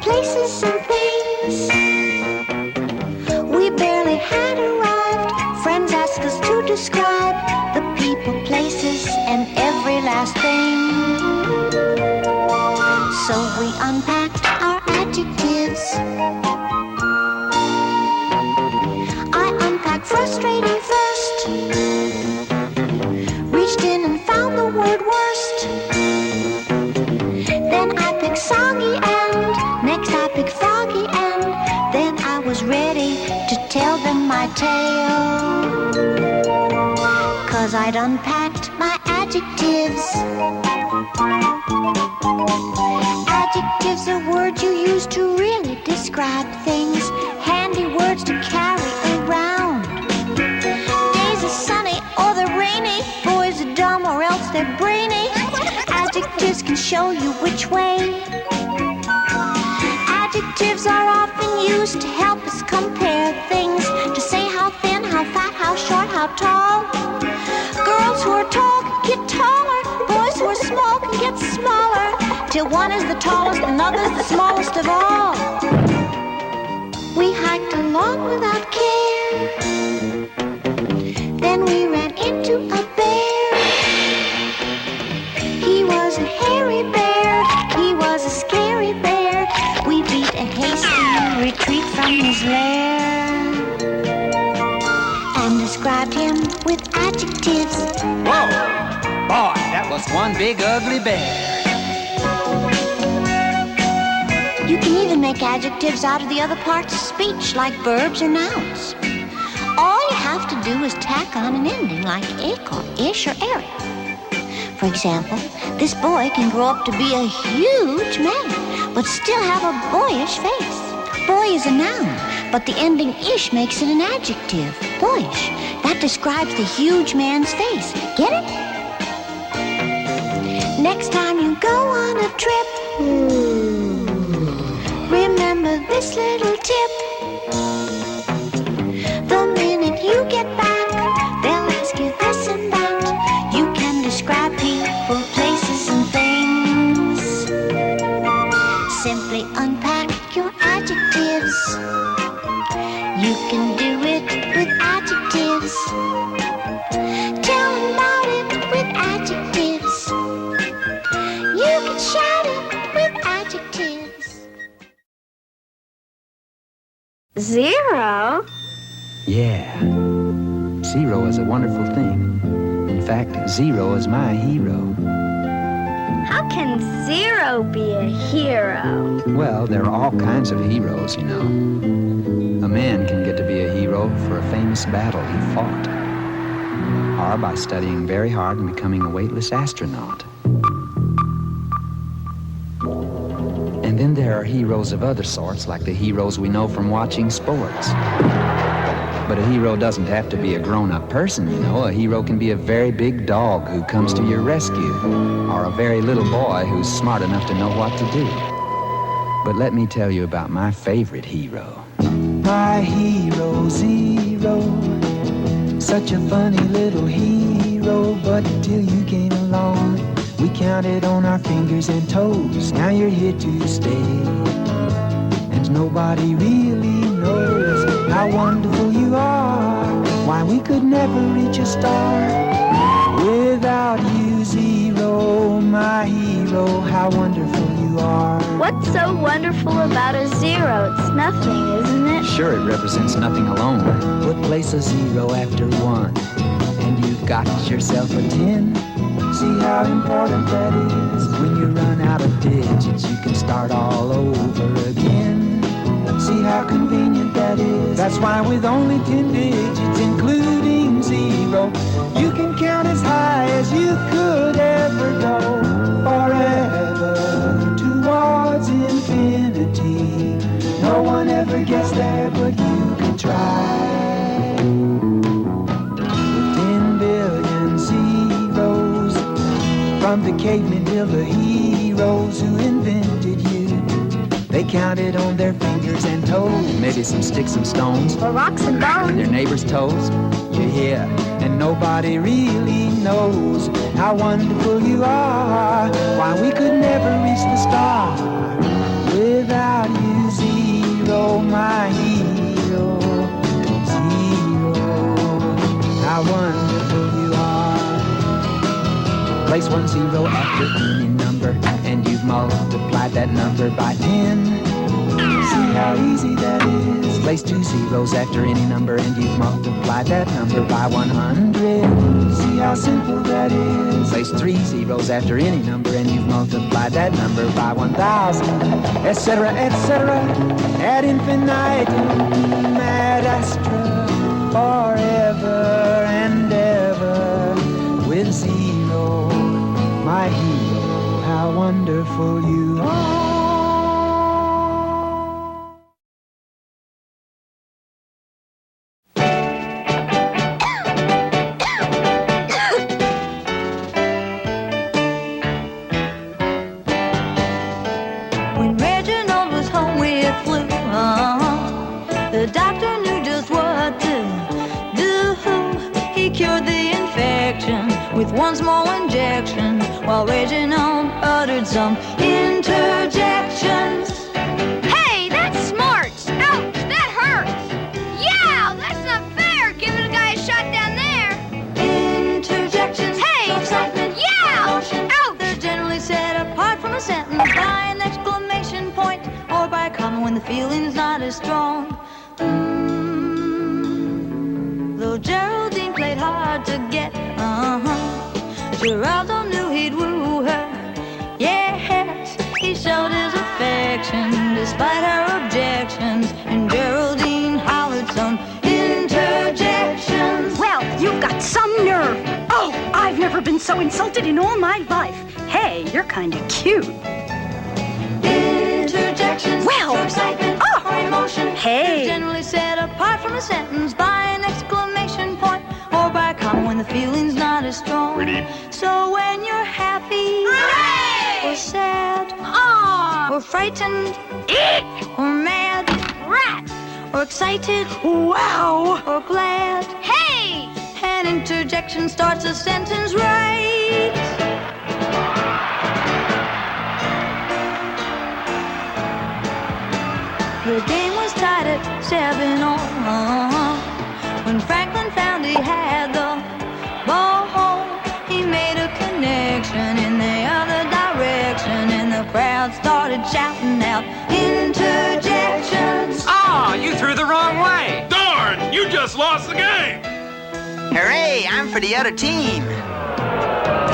places and things. We barely had arrived. Friends asked us to describe the people, places, and every last thing. So we unpacked our adjectives. I unpacked frustrating first. Reached in and found the word worst. Then I picked soggy and next I picked foggy and then I was ready to tell them my tale. 'Cause I'd unpacked my adjectives. Adjectives are words you use to really describe things. Handy words to carry around. Days are sunny or they're rainy. Boys are dumb or else they're brainy. Adjectives can show you which way. Adjectives are often used to help us compare things. To say how thin, how fat, how short, how tall. Girls who are tall get taller. Boys who are small can get smaller. Till one is the tallest and other's the smallest of all. We hiked along without care. Then we ran into a bear. He was a hairy bear. He was a scary bear. We beat a hasty retreat from his lair and described him with adjectives. Whoa! Boy, that was one big ugly bear. You can even make adjectives out of the other parts of speech, like verbs or nouns. All you have to do is tack on an ending, like ick or ish or eric. For example, this boy can grow up to be a huge man, but still have a boyish face. Boy is a noun, but the ending ish makes it an adjective, boyish. That describes the huge man's face. Get it? Next time you go on a trip, remember this little tip. The minute you get back, they'll ask you this and that. You can describe people, places, and things. Simply unpack your adjectives. You can do it with adjectives. Tell them about it with adjectives. You can shout it with adjectives. Zero? Yeah. Zero is a wonderful thing. In fact, Zero is my hero. How can Zero be a hero? Well, there are all kinds of heroes, you know. A man can get to be a hero for a famous battle he fought, or by studying very hard and becoming a weightless astronaut. And then there are heroes of other sorts, like the heroes we know from watching sports. But a hero doesn't have to be a grown-up person, you know. A hero can be a very big dog who comes to your rescue, or a very little boy who's smart enough to know what to do. But let me tell you about my favorite hero. My hero, Zero, such a funny little hero, but till you came along, we counted on our fingers and toes. Now you're here to stay, and nobody really knows how wonderful you are. Why we could never reach a star without you, Zero, my hero. How wonderful you are. What's so wonderful about a zero? It's nothing, isn't it? Sure, it represents nothing alone. But place a 0 after 1, and you've got yourself a 10. See how important that is. When you run out of digits, you can start all over again. See how convenient that is. That's why with only 10 digits, including 0, you can count as high as you could ever go. Forever towards infinity. No one ever gets there, but you can try. With 10 billion zeros, from the cavemen till the heroes who invented you. They counted on their fingers and toes, maybe some sticks and stones, Or rocks and bones. and their neighbors' toes. You're here, and nobody really knows how wonderful you are. Why we could never reach the star without after any number, and you've multiplied that number by 10. See how easy that is. Place 2 zeros after any number, and you've multiplied that number by 100. See how simple that is. Place 3 zeros after any number, and you've multiplied that number by 1,000, etc., etc., ad infinitum, ad astra, forever and ever, with zero, my hero, how wonderful you are. The doctor knew just what to do. He cured the infection with one small injection, while Reginald uttered some interjections. Hey, that's smart! Ouch, that hurts! Yeah, that's not fair! Giving a guy a shot down there! Interjections. Hey! Excitement. Yeah! Ouch! They're generally set apart from a sentence by an exclamation point, or by a comma when the feeling's not as strong. Though Geraldine played hard to get, Geraldo knew he'd woo her. Yes, he showed his affection despite her objections, and Geraldine hollered some interjections. Well, you've got some nerve. Oh, I've never been so insulted in all my life. Hey, you're kind of cute. Interjections. Well, show excitement or emotion. Hey. They're generally set apart from a sentence by an exclamation point, or by a comma when the feeling's not as strong. So when you're happy, Hooray! or sad, Aw! or frightened, Eek! or mad, Rats! or excited, Wow! or glad, Hey! an interjection starts a sentence right. The game was tied at 7-all, when Franklin found he had the ball. He made a connection in the other direction, and the crowd started shouting out interjections. Ah, you threw the wrong way. Darn! You just lost the game! Hooray, I'm for the other team.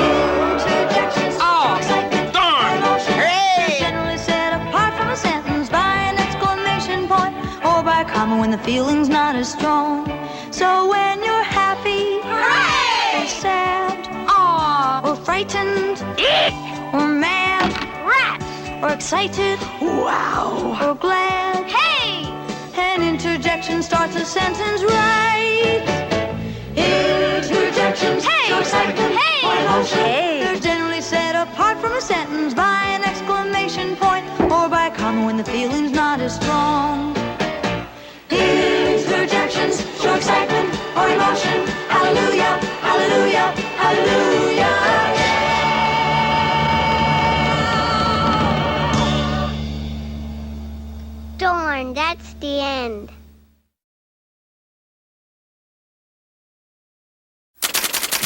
Interjections. Oh, Excitement. darn. Emotion. Hooray! They're generally set apart from a sentence by an exclamation point, or by a comma when the feeling's not as strong. So when you're happy, Hooray! or sad, Aw! or frightened, Eek! or mad, Rats! or excited, Wow! or glad, Hey! an interjection starts a sentence right. Interjections. Hey! Show excitement Hey! or emotion. Hey! They're generally set apart from a sentence by an exclamation point, or by a comma when the feeling's not as strong. Interjections show excitement or emotion. Hallelujah, hallelujah, hallelujah. Darn, that's the end.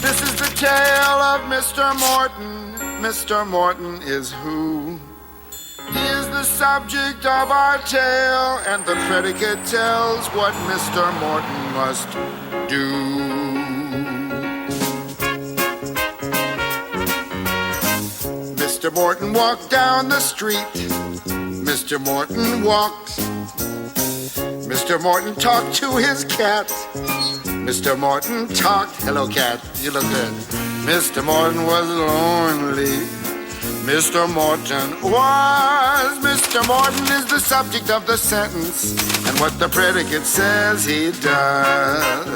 This is the tale of Mr. Morton. Mr. Morton is who? He is the subject of our tale, and the predicate tells what Mr. Morton must do. Mr. Morton walked down the street. Mr. Morton walked. Mr. Morton talked to his cat. Mr. Morton talked. Hello, cat. You look good. Mr. Morton was lonely. Mr. Morton was. Mr. Morton is the subject of the sentence, and what the predicate says he does.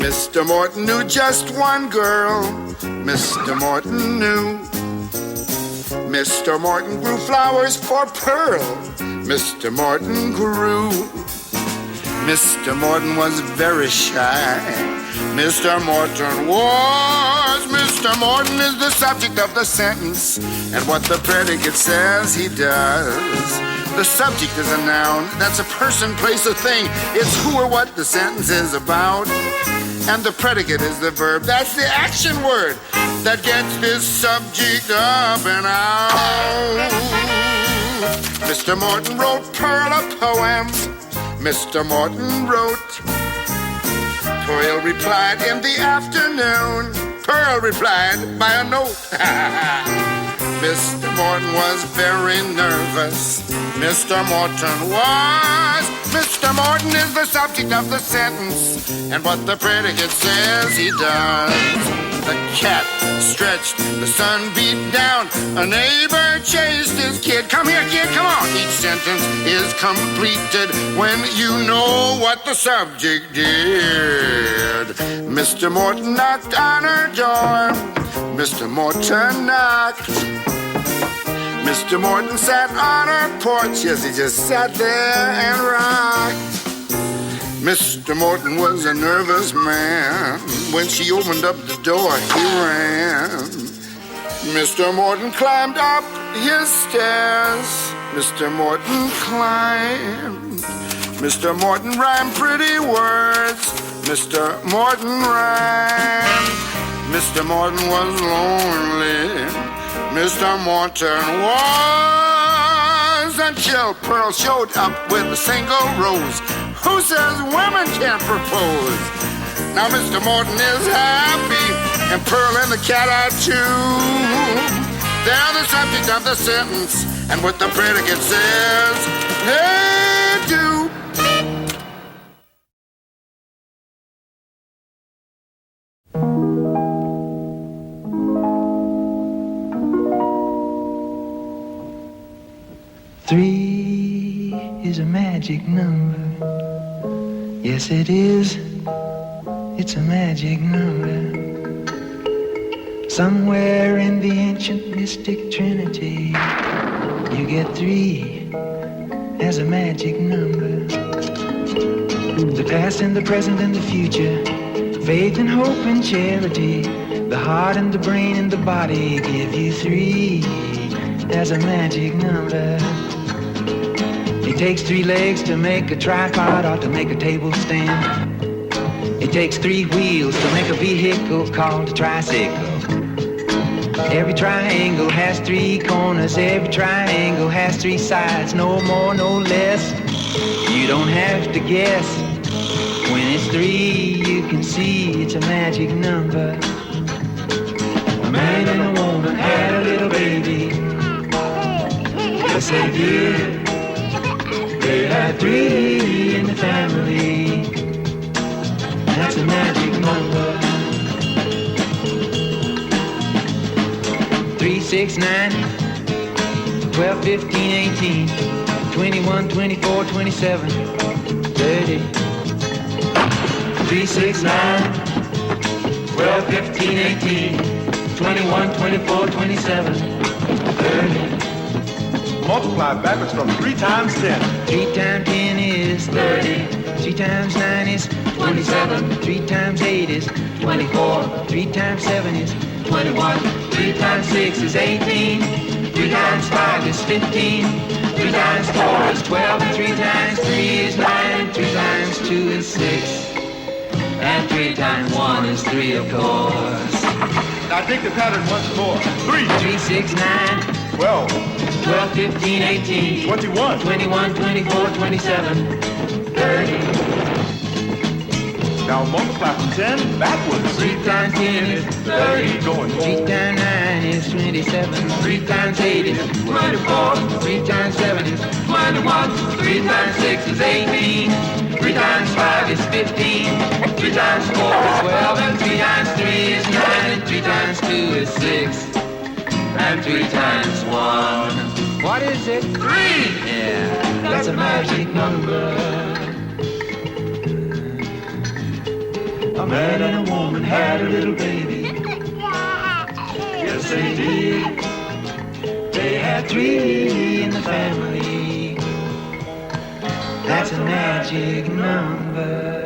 Mr. Morton knew just one girl. Mr. Morton knew. Mr. Morton grew flowers for Pearl. Mr. Morton grew. Mr. Morton was very shy. Mr. Morton was. Mr. Morton is the subject of the sentence, and what the predicate says he does. The subject is a noun. That's a person, place, or thing. It's who or what the sentence is about. and the predicate is the verb. That's the action word that gets this subject up and out. Mr. Morton wrote Pearl a poem. Mr. Morton wrote. Pearl replied in the afternoon. Pearl replied by a note. Mr. Morton was very nervous. Mr. Morton was. Mr. Morton is the subject of the sentence, and what the predicate says he does. The cat stretched, the sun beat down, a neighbor chased his kid. Come here, kid, come on. Each sentence is completed when you know what the subject did. Mr. Morton knocked on her door. Mr. Morton knocked. Mr. Morton sat on her porch. Yes, he just sat there and rocked. Mr. Morton was a nervous man. When she opened up the door, he ran. Mr. Morton climbed up his stairs. Mr. Morton climbed. Mr. Morton rhymed pretty words. Mr. Morton rhymed. Mr. Morton was lonely. Mr. Morton was, until Pearl showed up with a single rose. Who says women can't propose? Now Mr. Morton is happy, and Pearl and the cat are too. They're the subject of the sentence, and what the predicate says, they do. Three is a magic number. Yes, it is. It's a magic number. Somewhere in the ancient mystic trinity, you get three as a magic number. The past and the present and the future, faith and hope and charity, the heart and the brain and the body give you three as a magic number. It takes three legs to make a tripod or to make a table stand. It takes three wheels to make a vehicle called a tricycle. Every triangle has three corners. Every triangle has three sides. No more, no less. You don't have to guess. When it's three, you can see it's a magic number. A man and a woman had a little baby. Yes, they did. They had three in the family. That's a magic number. 3, 6, 9, 12, 15, 18, 21, 24, 27, 30. 3, 6, 9, 12, 15, 18, 21, 24, 27, 30. Multiply backwards from 3 times 10. 3 times 10 is 30. 3 times 9 is 27. 3 times 8 is 24. 3 times 7 is 21. 3 times 6 is 18. 3 times 5 is 15. 3 times 4 is 12. And 3 times 3 is 9. And 3 times 2 is 6. And 3 times 1 is 3, of course. Now take the pattern once more. 3, 3, 6, 9, 12, 12, 15, 18, 21, 21, 24, 27, 30. Now multiply from 10 backwards. 3 times 10 is 30. Going 3 times 9 is 27. 3 times 8 is 24. 3 times 7 is 21. 3 times 6 is 18. 3 times 5 is 15. 3 times 4 is 12. And 3 times 3 is 9. And 3 times 2 is 6. And 3 times 1. What is it? 3! Yeah, that's a magic number. A man and a woman had a little baby. Yes, they did. They had 3 in the family. That's a magic number.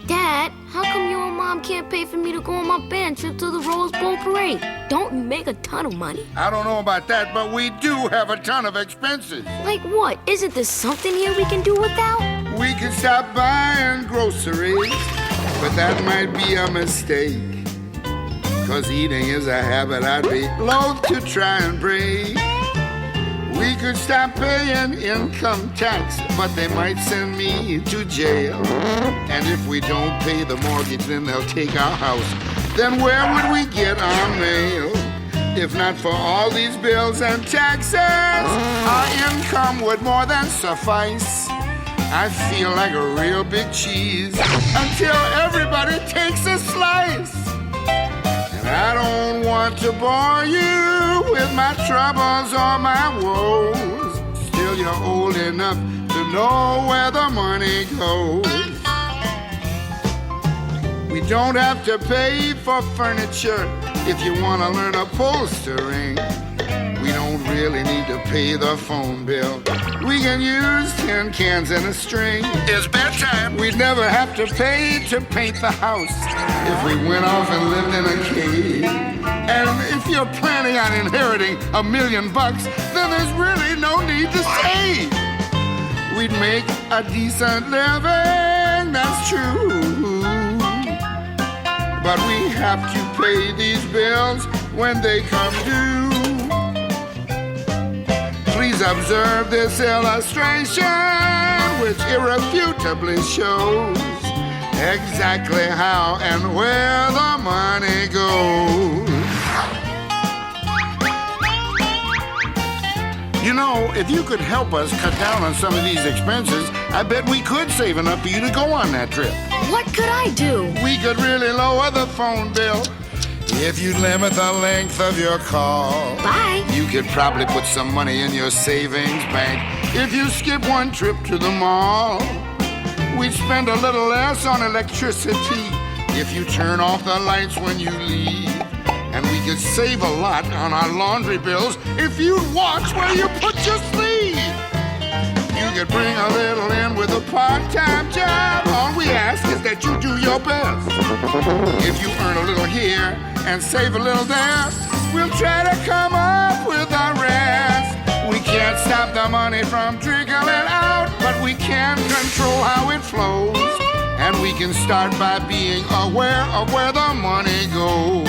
Dad, how come you and Mom can't pay for me to go on my band trip to the Rose Bowl parade. Don't you make a ton of money? I don't know about that, but we do have a ton of expenses. Like what? Isn't there something here we can do without? We could stop buying groceries, but that might be a mistake. 'Cause eating is a habit I'd be loath to try and break. We could stop paying income tax, but they might send me to jail. And if we don't pay the mortgage, then they'll take our house. Then where would we get our mail? If not for all these bills and taxes, our income would more than suffice. I feel like a real big cheese until everybody takes a slice. And I don't want to bore you with my troubles or my woes. Still, you're old enough to know where the money goes. We don't have to pay for furniture if you want to learn upholstering. We don't really need to pay the phone bill. We can use tin cans and a string. It's bedtime. We'd never have to pay to paint the house if we went off and lived in a cave. And if you're planning on inheriting $1 million, then there's really no need to save. We'd make a decent living, that's true. But we have to pay these bills when they come due. Please observe this illustration, which irrefutably shows exactly how and where the money goes. You know, if you could help us cut down on some of these expenses, I bet we could save enough for you to go on that trip. What could I do? We could really lower the phone bill if you limit the length of your call. Bye. You could probably put some money in your savings bank if you skip one trip to the mall. We'd spend a little less on electricity if you turn off the lights when you leave. And we could save a lot on our laundry bills if you'd watch where you put your sleeve. You could bring a little in with a part-time job. All we ask is that you do your best. If you earn a little here and save a little there, we'll try to come up with the rest. We can't stop the money from trickling out, but we can control how it flows. And we can start by being aware of where the money goes.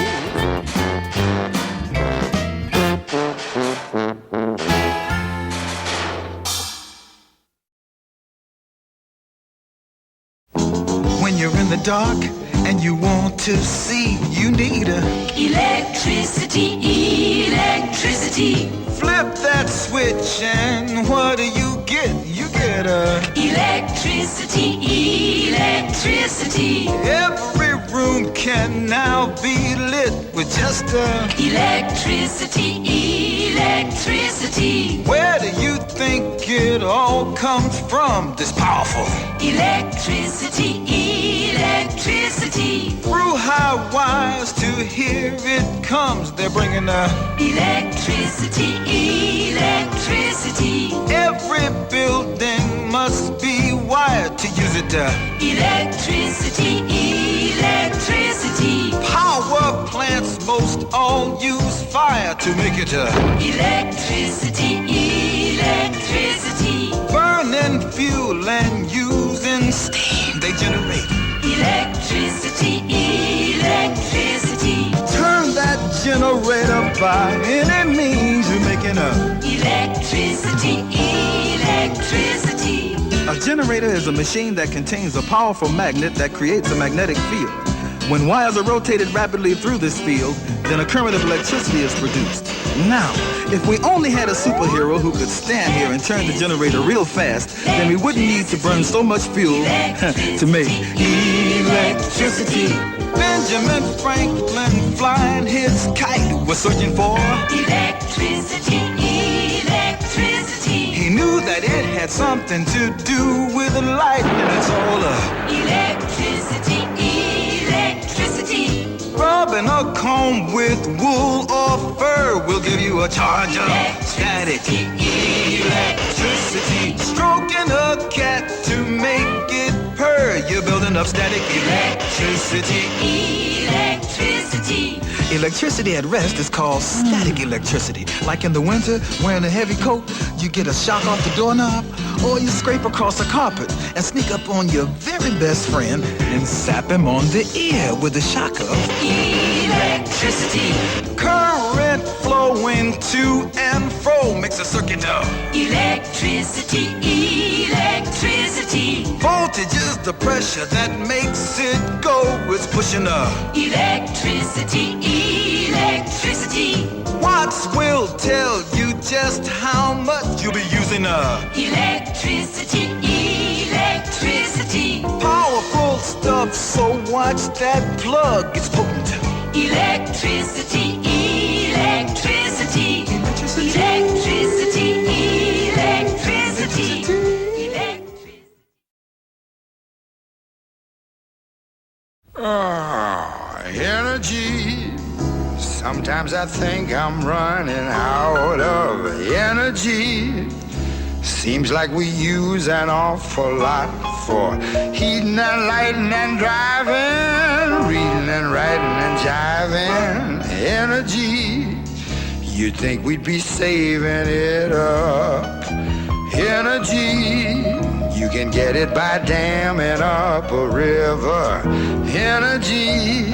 When you're in the dark and you want to see, you need electricity, electricity. Flip that switch and what do you get? You get Electricity, electricity. Every room can now be lit with just Electricity, electricity. Where do you think it all comes from, this powerful? Electricity, electricity. Through high wires to here it comes, they're bringing Electricity, electricity. every building must be wired to use it. Electricity, electricity. Power plants most all use fire to make it Electricity, electricity. burning fuel and using steam they generate. Electricity, electricity. Turn that generator by any means you're making Electricity, electricity. A generator is a machine that contains a powerful magnet that creates a magnetic field. When wires are rotated rapidly through this field, then a current of electricity is produced. Now, if we only had a superhero who could stand here and turn the generator real fast, then we wouldn't need to burn so much fuel to make electricity. Benjamin Franklin flying his kite was searching for Electricity, electricity. He knew that it had something to do with the light, and it's all Electricity, electricity. rubbing a comb with wool or fur will give you a charge of static electricity. Stroking a cat to make it purr you're building up static electricity. Electricity. Electricity at rest is called static electricity. Like in the winter, wearing a heavy coat, you get a shock off the doorknob, or you scrape across the carpet and sneak up on your very best friend and zap him on the ear with the shock of Electricity. current flowing to and fro makes a circuit of Electricity. Electricity. voltage is the pressure that makes it go. It's pushing a Electricity. Electricity. Watts will tell you just how much you'll be using a Electricity. Electricity. powerful stuff, so watch that plug. It's potent. Electricity. Electricity. Electricity. Electricity. Electricity. Oh, energy. Sometimes I think I'm running out of energy. Seems like we use an awful lot for heating and lighting and driving, reading and writing and jiving. Energy. You'd think we'd be saving it up. Energy. You can get it by damming up a river. Energy.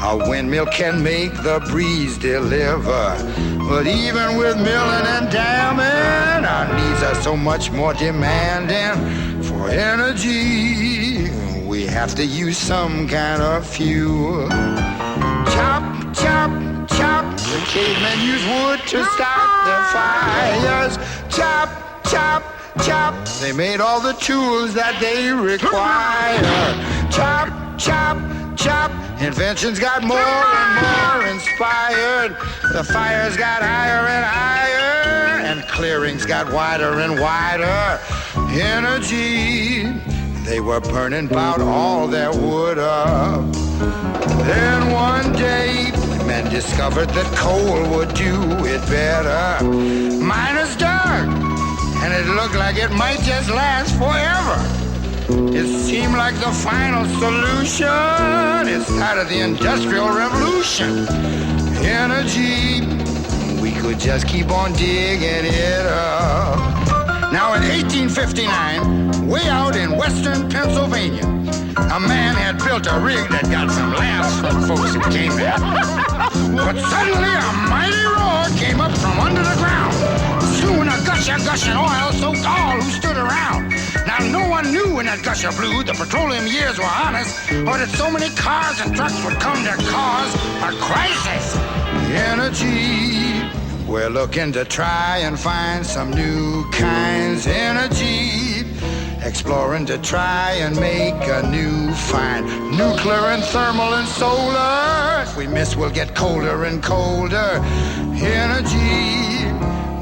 A windmill can make the breeze deliver. But even with milling and damming, our needs are so much more demanding. For energy, we have to use some kind of fuel. Chop, chop, chop. The cavemen used wood to start their fires. Chop, chop, chop. They made all the tools that they require. Chop, chop, chop. Inventions got more and more inspired. The fires got higher and higher, and clearings got wider and wider. Energy, they were burning about all their wood up. Then one day, men discovered that coal would do it better. Miners dug, and it looked like it might just last forever. It seemed like the final solution. It started the Industrial Revolution. Energy, we could just keep on digging it up. Now in 1859, way out in western Pennsylvania, a man had built a rig that got some laughs from folks who came there. But suddenly a mighty roar came up from under the ground. Soon a gushing oil soaked all who stood around. Now no one knew when that gusher blew the petroleum years were honest, or that so many cars and trucks would come to cause a crisis. Energy, we're looking to try and find some new kinds. Energy, exploring to try and make a new find. Nuclear and thermal and solar. If we miss, we'll get colder and colder. Energy,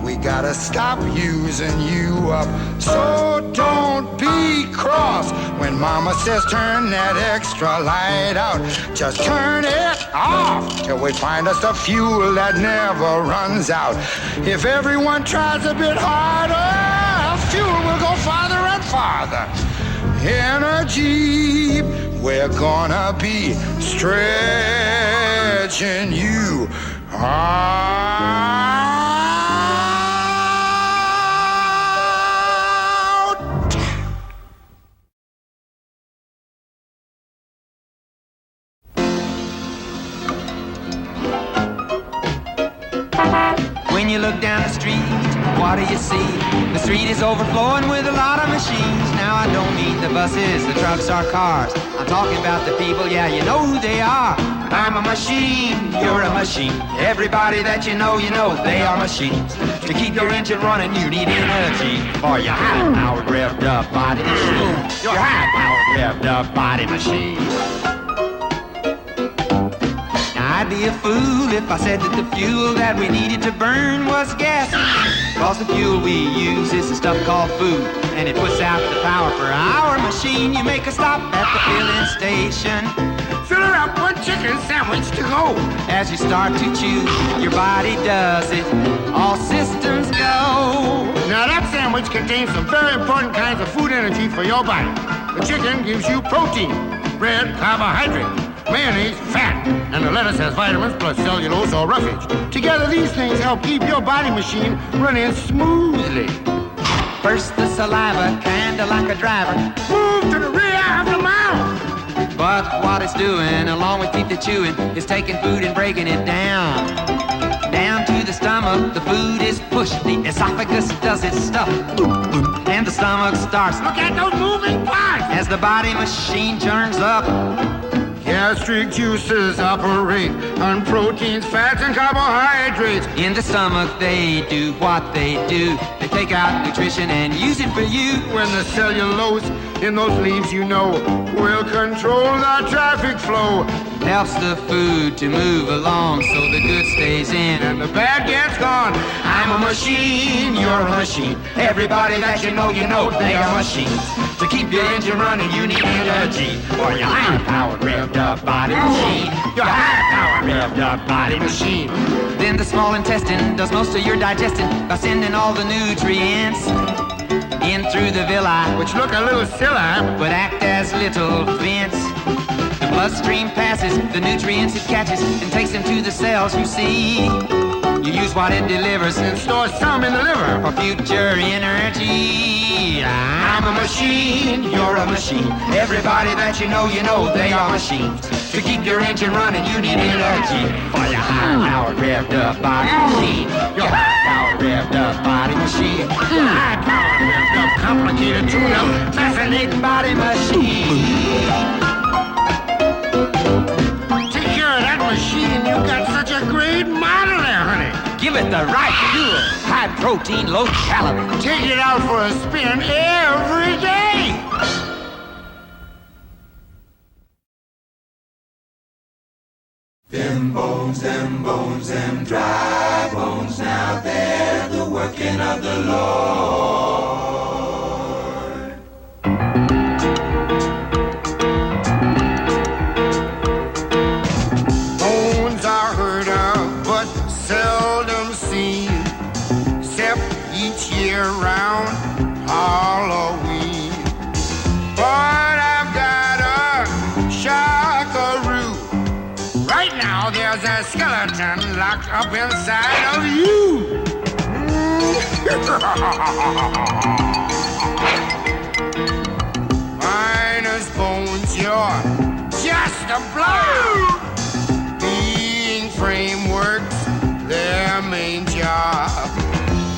we gotta stop using you up. So don't be cross when mama says turn that extra light out. Just turn it off till we find us a fuel that never runs out. If everyone tries a bit harder, fuel will go farther and farther. Energy, we're gonna be stretching you out. When you look down the street, what do you see? The street is overflowing with a lot of machines. Now I don't mean the buses, the trucks or cars. I'm talking about the people, yeah, you know who they are. I'm a machine, you're a machine. Everybody that you know, they are machines. To keep your engine running, you need energy. For your high-powered revved up body machine. Your high-powered revved up body machine. I'd be a fool if I said that the fuel that we needed to burn was gas. Cause the fuel we use is the stuff called food, and it puts out the power for our machine. You make a stop at the filling station, Fill her up, one chicken sandwich to go. as you start to chew, your body does it, all systems go. Now that sandwich contains some very important kinds of food energy for your body. The chicken gives you protein, bread, carbohydrate, mayonnaise, fat, and the lettuce has vitamins plus cellulose or roughage. Together, these things help keep your body machine running smoothly. First the saliva, kinda like a driver. Move to the rear of the mouth. But what it's doing, along with teeth the chewing, is taking food and breaking it down. Down to the stomach, the food is pushed. The esophagus does its stuff. And the stomach starts. Look at those moving parts. As the body machine turns up. Gastric juices operate on proteins, fats, and carbohydrates. In the stomach, they do what they do. They take out nutrition and use it for you. When the cellulose in those leaves, you know, will control the traffic flow. Helps the food to move along so the good stays in and the bad gets gone. I'm a machine, you're a machine. Everybody that you know they are machines. To keep your engine running, you need energy for your high-powered, revved-up body machine. Your high-powered, revved-up body machine. Then the small intestine does most of your digesting by sending all the nutrients in through the villi, which look a little silly, but act as little vents. The bloodstream passes the nutrients it catches and takes them to the cells you see. You use what it delivers and store some in the liver for future energy. I'm a machine, you're a machine. Everybody that you know they are machines. To keep your engine running, you need energy for your high-powered, revved-up body machine. Your high-powered, revved-up body machine. Your high-powered, revved-up, complicated, tuned-up, fascinating body machine. Take care of that machine. You got such a great model there, honey. Give it the right fuel. High protein, low calorie. Take it out for a spin every day. Them bones, them dry bones, now they're the working of the Lord. Bones are heard of, but seldom seen, except each year round Halloween. But I've got a shockaroo. Right now there's a skeleton locked up inside of you. Minus bones, you're just a blob. Being frameworks, their main job.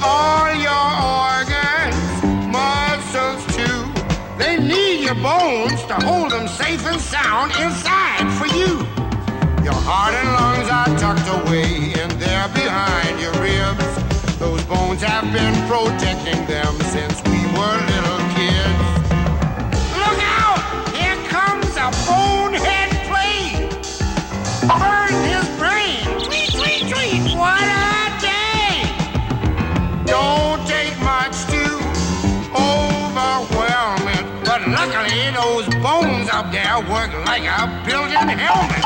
All your organs, muscles too, they need your bones to hold them safe and sound inside for you. Your heart and lungs are tucked away and they're behind your ribs. Those bones have been protecting them since we were little kids. Look out! Here comes a bonehead plane! Burn his brain! Tweet, tweet, tweet! What a day! Don't take much to overwhelm it, but luckily those bones up there work like a built-in helmet.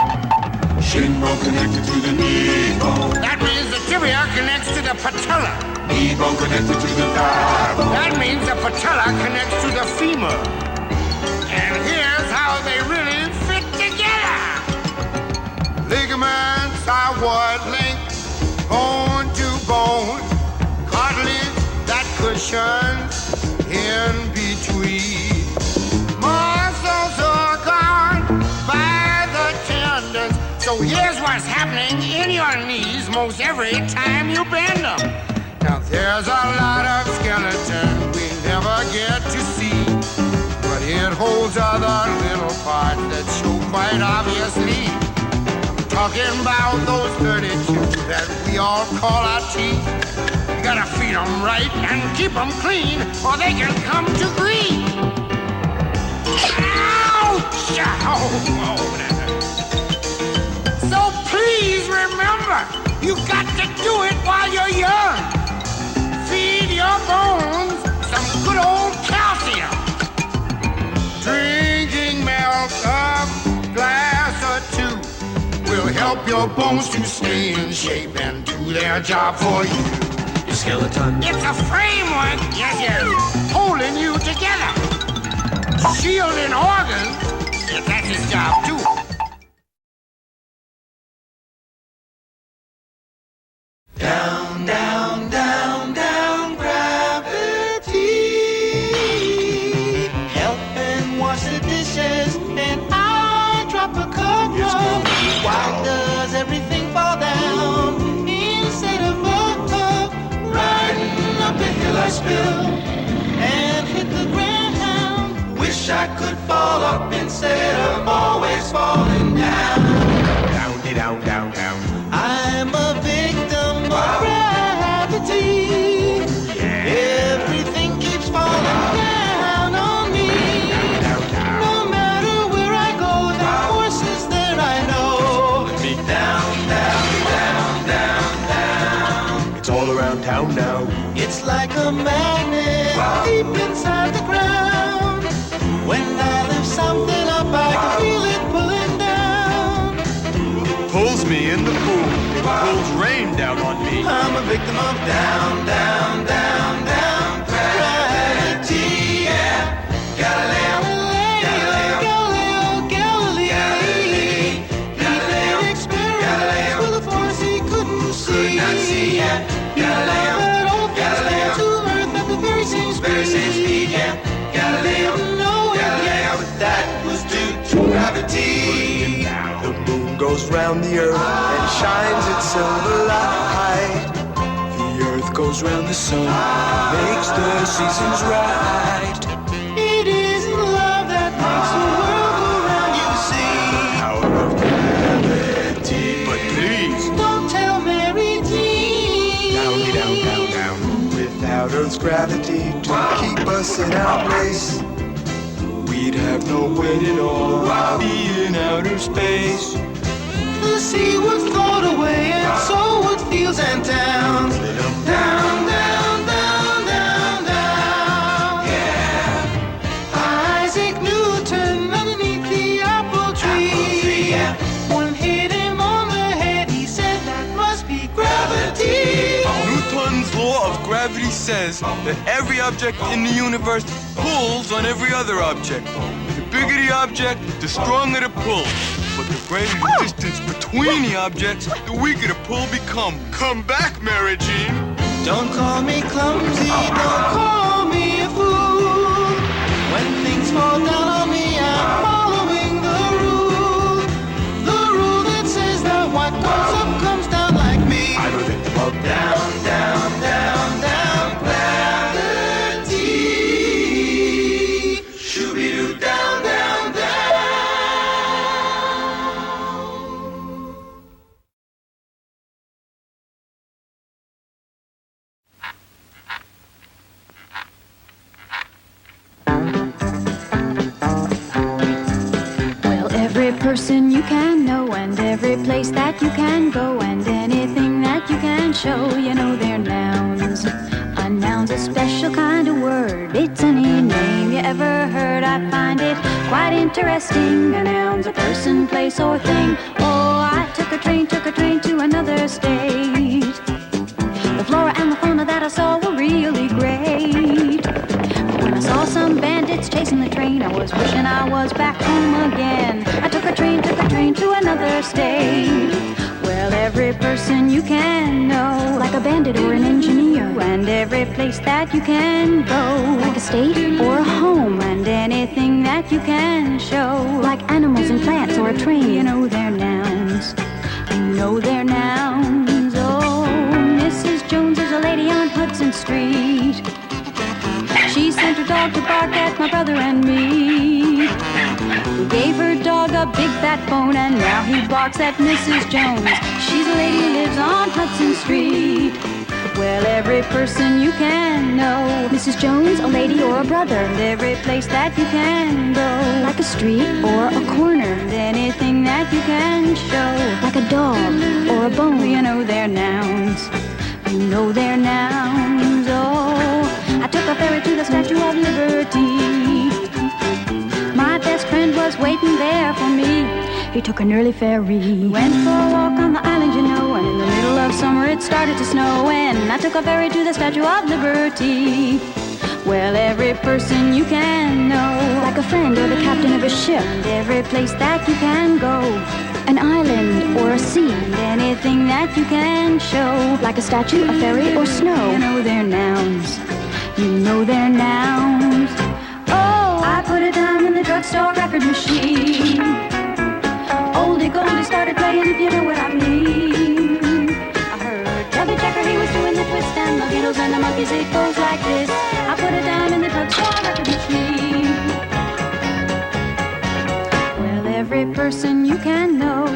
Shin bone connected to the knee bone. That means the tibia connects to the patella. Knee bone connected to the thigh bone. That means the patella connects to the femur. And here's how they really fit together. Ligaments are what link bone to bone. Cartilage that cushions in between. Muscles are gone by the tendons. So here's what's happening in your knees most every time you bend them. Now there's a lot of skeleton we never get to see, but it holds other little parts that show quite obviously. I'm talking about those 32 that we all call our teeth. You gotta feed them right and keep them clean or they can come to grief. Ouch! Oh, so please remember, you got to do it while you're young. Feed your bones some good old calcium. Drinking milk a glass or two will help your bones to stay in shape and do their job for you. Your skeleton. It's a framework, yes, holding you together. Shielding organs? Yeah, that's his job, too. Down, down, down, down, gravity. Help and wash the dishes, and I drop a cup. Why does everything fall down instead of up? Riding up the hill I spill and hit the ground. Wish I could fall up instead of always falling down. Down, down, down, down. I'm a victim of gravity. Everything keeps falling down on me. No matter where I go, the force is there, I know. Down, down, down, down, down. It's all around town now. It's like a magnet deep inside the ground. When I lift something up, I can feel it pulling down. It pulls me in the pool. It pulls rain down on me. I'm a victim of down, down, down, down gravity. Yeah. Galileo, Galilei. He made experiments with a force he couldn't see. Galileo, that all things came to Earth at the very same speed. Yeah. Galileo, but that was due to gravity. The moon goes round the earth and shines its silver light. The earth goes round the sun, makes the seasons right. It is love that makes the world go round, you see. Power of gravity. But please, Don't tell Mary Jean. down, down, down, down. Without Earth's gravity to keep us in our place, we'd have no weight at all. I'll be in outer space. The sea would float away, and so would fields and towns. Down, down, down, down, down. Yeah. Isaac Newton underneath the apple tree. One hit him on the head, he said that must be gravity. Newton's law of gravity says that every object in the universe pulls on every other object. The bigger the object, the stronger the pull. But the greater the distance between the objects, the weaker the pull becomes. Come back, Mary Jean. Don't call me clumsy, don't call me a fool. When things fall down on me, I'm following the rule. The rule that says that what goes up comes down like me. I'm a victim of Down, down, down, down, gravity. Shooby-doo, down, down, down. Well, every person you can know, and every place that you can go, and anything that you can show, you know they're nouns. A noun's a special kind of word. It's any name you ever heard. I find it quite interesting. A noun's a person, place, or thing. Oh, I took a train to another state. The flora and the fauna that I saw were really great. But when I saw some bandits chasing the train, I was wishing I was back home again. I took a train to another state. Well, every person you can know, like a bandit or an engineer, and every place that you can go, like a state or a home, and anything that you can show, like animals and plants or a train, you know they're nouns. You know they're nouns. Oh, Mrs. Jones is a lady on Hudson Street. She sent her dog to bark at my brother and me. We gave her dog a big fat bone, and now he barks at Mrs. Jones. She's a lady who lives on Hudson Street. Well, every person you can know, Mrs. Jones, a lady or a brother, and every place that you can go, like a street or a corner, and anything that you can show, like a dog or a bone, you know they're nouns. You know they're nouns. Oh, I took a ferry to the Statue of Liberty. My best friend was waiting there for me. He took an early ferry. We went for a walk on the island, you know, and in the middle of summer it started to snow. And I took a ferry to the Statue of Liberty. Well, every person you can know, like a friend or the captain of a ship, and every place that you can go, an island or a sea, and anything that you can show, like a statue, a ferry, or snow. You know their nouns. You know their nouns. Oh, I put a dime in the drugstore record machine. Oldie Goldie started playing, if you know what I mean. I heard Chubby Checker, he was doing the twist, and the Beatles and the Monkeys, it goes like this. I put a dime in the drugstore record machine. Well, every person you can know,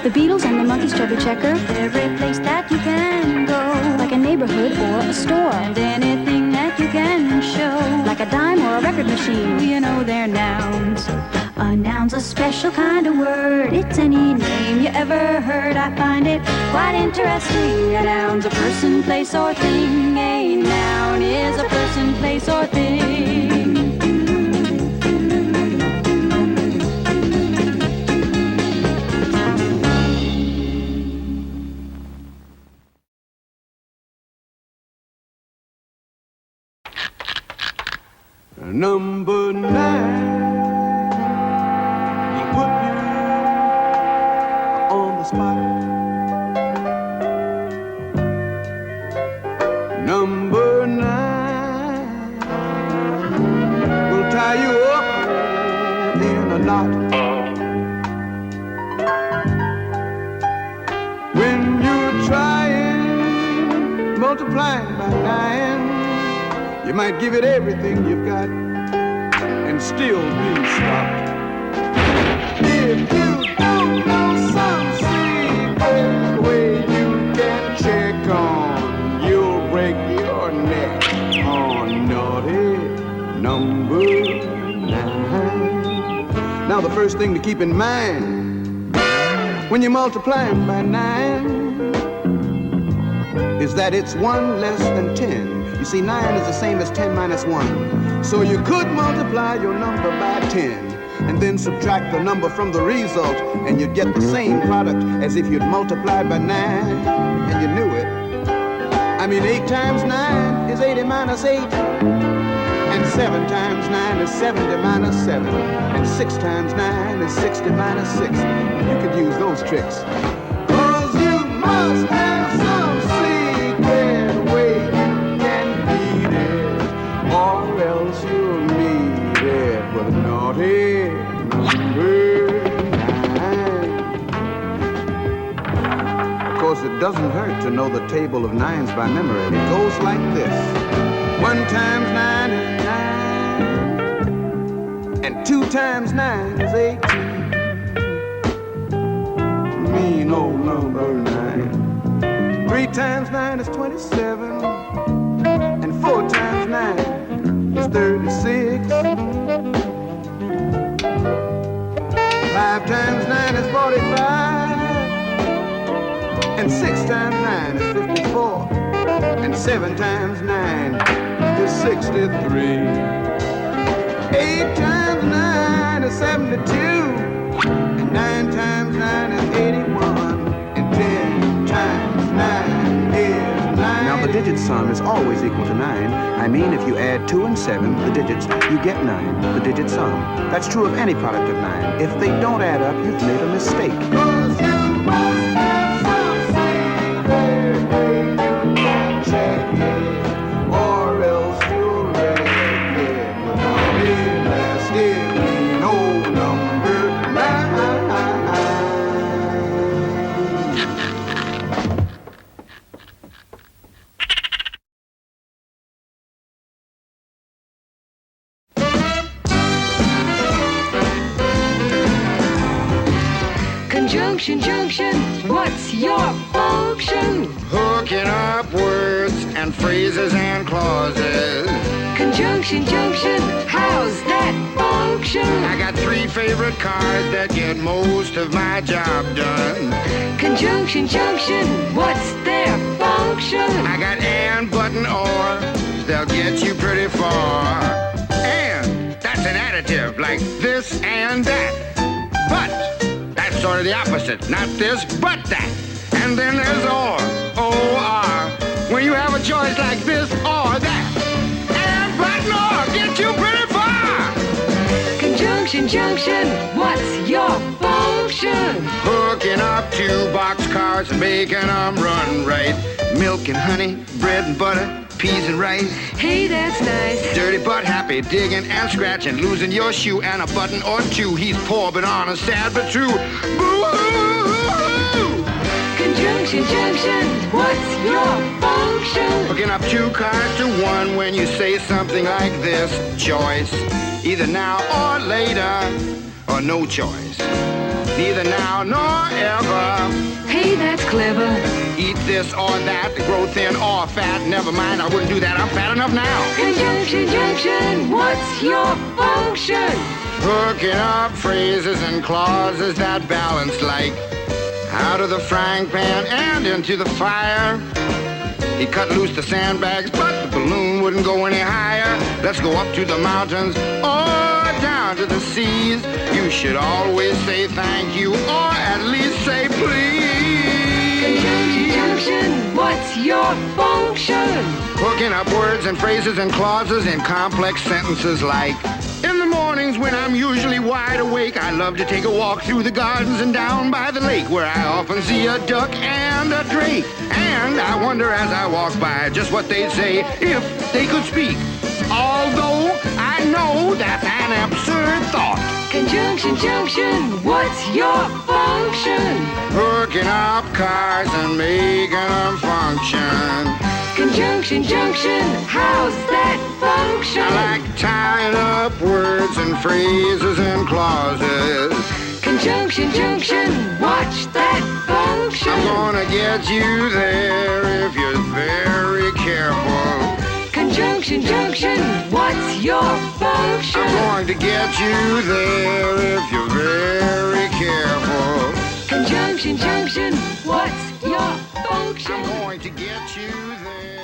the Beatles and the Monkeys, Chubby Checker, every place that you can go, like a neighborhood or a store, and anything that you can show, like a dime or a record machine. You know their nouns. A noun's a special kind of word. It's any name you ever heard. I find it quite interesting. A noun's a person, place, or thing. A noun is a person, place, or thing. Number 9. Number 9 will tie you up in a knot. When you're trying, multiplying by 9, you might give it everything you've got and still be stopped. If you don't know some secret way you can check on, you'll break your neck on naughty number 9. Now the first thing to keep in mind when you're multiplying by 9 is that it's 1 less than 10. You see, 9 is the same as 10 minus 1. So you could multiply your number by 10 and then subtract the number from the result, and you'd get the same product as if you'd multiplied by 9 and you knew it. I mean, 8 times 9 is 80 minus 8, and 7 times 9 is 70 minus 7, and 6 times 9 is 60 minus 6. You could use those tricks. 'Cause you must have some secret way you can beat it, or else you'll need it with a naughty number 9. Of course, it doesn't hurt to know the table of 9s by memory. It goes like this. 1 times 9 is 9, and 2 times 9 is 18. Mean old number 9. 3 times 9 is 27, and 4 times 9 is 36. 5 times 9 is 45, and 6 times 9 is 54, and 7 times 9 is 63. 8 times 9 is 72, and 9 times 9 is 81, and 10 times 9 is 9. Now the digit sum is always equal to 9. I mean, if you add 2 and 7, the digits, you get 9, the digit sum. That's true of any product of 9. If they don't add up, you've made a mistake. 'Cause you must have some secret way you can check it, or else you'll wreck it with a big plastic mean old number 9. Conjunction, junction, what's your function? Hooking up words and phrases and clauses. Conjunction, junction, how's that function? I got 3 favorite cars that get most of my job done. Conjunction, junction, what's their function? I got and, but, and or. They'll get you pretty far. And, that's an additive, like this and that. But, that's sort of the opposite. Not this, but that. And then there's or, O-R. When you have a choice like this or that. And, but, no. Conjunction, what's your function? Hooking up two boxcars and making them run right. Milk and honey, bread and butter, peas and rice. Hey, that's nice. Dirty but happy, digging and scratching, losing your shoe and a button or two. He's poor but honest, sad but true. Boo-hoo! Conjunction, junction, what's your function? Hooking up two cars to one when you say something like this. Choice, either now or later, or no choice. Neither now nor ever. Hey, that's clever. Eat this or that, grow thin or fat. Never mind, I wouldn't do that, I'm fat enough now. Conjunction, junction, what's your function? Hooking up phrases and clauses that balance like out of the frying pan and into the fire. He cut loose the sandbags, but the balloon wouldn't go any higher. Let's go up to the mountains or down to the seas. You should always say thank you or at least say please. Conjunction, junction, what's your function? Hooking up words and phrases and clauses in complex sentences like in the mornings when I'm usually wide awake, I love to take a walk through the gardens and down by the lake where I often see a duck and a drake. And I wonder as I walk by just what they'd say if they could speak. Although I know that's an absurd thought. Conjunction, junction, what's your function? Hooking up cars and making them function. Conjunction, junction, how's that function? I like tying up words and phrases and clauses. Conjunction, junction, watch that function. I'm gonna get you there if you're very careful. Conjunction, junction, what's your function? I'm going to get you there if you're very careful. Conjunction, junction, what's your function? I'm going to get you there.